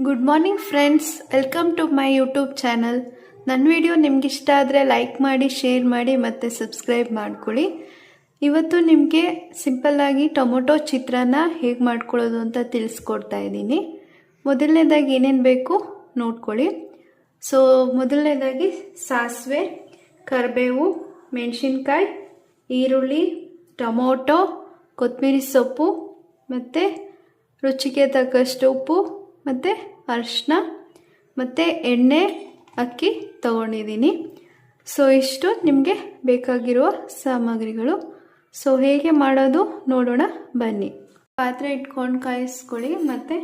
Good morning friends, welcome to my YouTube channel. ನನ್ನ video ನಿಮ್ಗೆ ಇಷ್ಟ ಆದರೆ ಲೈಕ್ ಮಾಡಿ, ಶೇರ್ ಮಾಡಿ ಮತ್ತು ಸಬ್ಸ್ಕ್ರೈಬ್ ಮಾಡ್ಕೊಳ್ಳಿ. ಇವತ್ತು ನಿಮಗೆ ಸಿಂಪಲ್ಲಾಗಿ ಟೊಮೊಟೊ ಚಿತ್ರಾನ್ನ ಹೇಗೆ ಮಾಡ್ಕೊಳ್ಳೋದು ಅಂತ ತಿಳಿಸ್ಕೊಡ್ತಾ ಇದ್ದೀನಿ. ಮೊದಲನೇದಾಗಿ ಏನೇನು ಬೇಕು ನೋಡ್ಕೊಳ್ಳಿ. ಮೊದಲನೇದಾಗಿ ಸಾಸಿವೆ, ಕರಿಬೇವು, ಮೆಣಸಿನ್ಕಾಯಿ, ಈರುಳ್ಳಿ, ಟೊಮೊಟೊ, ಕೊತ್ತಂಬರಿ ಸೊಪ್ಪು ಮತ್ತು ರುಚಿಗೆ ತಕ್ಕಷ್ಟು ಉಪ್ಪು ಮತ್ತು ಅರಿಶಿನ ಮತ್ತು ಎಣ್ಣೆ, ಅಕ್ಕಿ ತಗೊಂಡಿದ್ದೀನಿ. ಇಷ್ಟು ನಿಮಗೆ ಬೇಕಾಗಿರುವ ಸಾಮಗ್ರಿಗಳು. ಹೇಗೆ ಮಾಡೋದು ನೋಡೋಣ ಬನ್ನಿ. ಪಾತ್ರೆ ಇಟ್ಕೊಂಡು ಕಾಯಿಸ್ಕೊಳ್ಳಿ ಮತ್ತು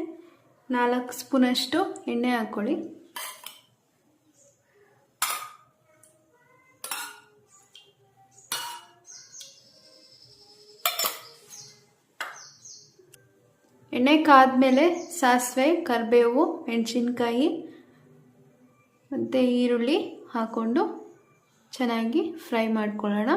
4 ಸ್ಪೂನಷ್ಟು ಎಣ್ಣೆ ಹಾಕ್ಕೊಳ್ಳಿ. ಎಣ್ಣೆ ಕಾದ್ಮೇಲೆ ಸಾಸಿವೆ, ಕರಿಬೇವು, ಮೆಣಸಿನ್ಕಾಯಿ ಮತ್ತು ಈರುಳ್ಳಿ ಹಾಕ್ಕೊಂಡು ಚೆನ್ನಾಗಿ ಫ್ರೈ ಮಾಡ್ಕೊಳ್ಳೋಣ.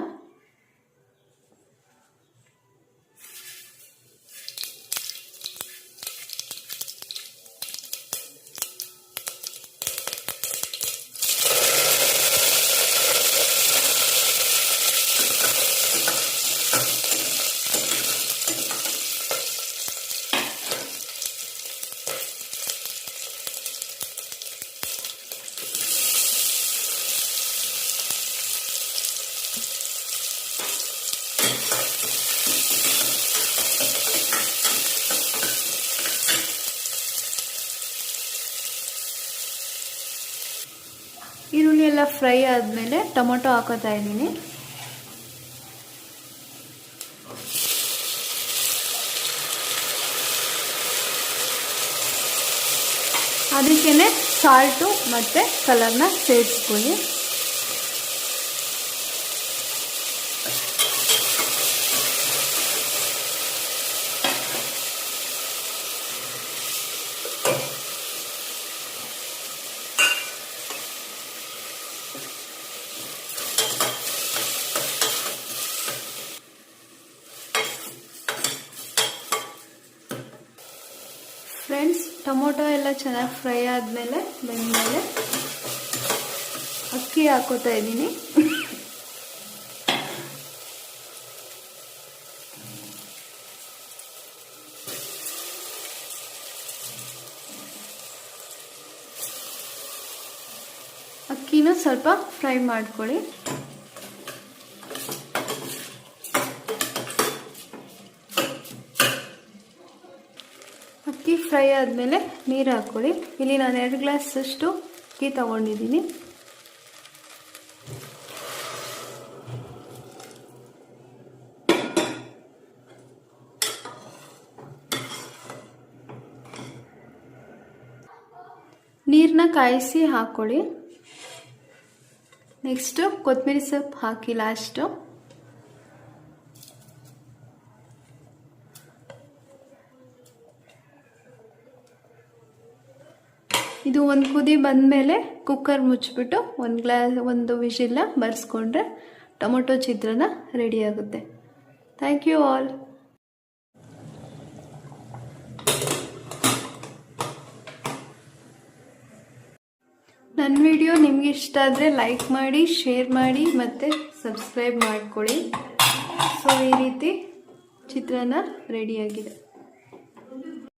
ಈರುಳ್ಳಿ ಎಲ್ಲ ಫ್ರೈ ಆದಮೇಲೆ ಟೊಮೊಟೊ ಹಾಕೋತಾ ಇದ್ದೀನಿ. ಅದಕ್ಕೇನೆ ಸಾಲ್ಟು ಮತ್ತು ಕಲರ್ನ ಸೇರಿಸ್ಕೊಳ್ಳಿ. ಫ್ರೆಂಡ್ಸ್, ಟೊಮೊಟೊ ಎಲ್ಲ ಚೆನ್ನಾಗಿ ಫ್ರೈ ಆದಮೇಲೆ ಬೆಂದಮೇಲೆ ಅಕ್ಕಿ ಹಾಕೋತಾ ಇದ್ದೀನಿ. ಅಕ್ಕಿನೂ ಸ್ವಲ್ಪ ಫ್ರೈ ಮಾಡ್ಕೊಳ್ಳಿ. ಅಕ್ಕಿ ಫ್ರೈ ಆದಮೇಲೆ ನೀರು ಹಾಕ್ಕೊಳ್ಳಿ. ಇಲ್ಲಿ ನಾನು 2 ಗ್ಲಾಸಷ್ಟು ಅಕ್ಕಿ ತಗೊಂಡಿದ್ದೀನಿ. ನೀರನ್ನ ಕಾಯಿಸಿ ಹಾಕ್ಕೊಳ್ಳಿ. ನೆಕ್ಸ್ಟು ಕೊತ್ತಂಬರಿ ಸೊಪ್ಪು ಹಾಕಿ ಲಾಸ್ಟು. ಇದು ಒಂದು ಕುದಿ ಬಂದಮೇಲೆ ಕುಕ್ಕರ್ ಮುಚ್ಚಿಬಿಟ್ಟು ಒಂದು ವಿಷಿಲ್ನ ಬರ್ಸ್ಕೊಂಡ್ರೆ ಟೊಮೊಟೊ ಚಿತ್ರಾನ್ನ ರೆಡಿ ಆಗುತ್ತೆ. Thank you all. ನನ್ನ ವಿಡಿಯೋ ನಿಮ್ಗೆ ಇಷ್ಟ ಆದರೆ ಲೈಕ್ ಮಾಡಿ, ಶೇರ್ ಮಾಡಿ ಮತ್ತು ಸಬ್ಸ್ಕ್ರೈಬ್ ಮಾಡ್ಕೊಳ್ಳಿ. ಈ ರೀತಿ ಚಿತ್ರಾನ್ನ ರೆಡಿಯಾಗಿದೆ.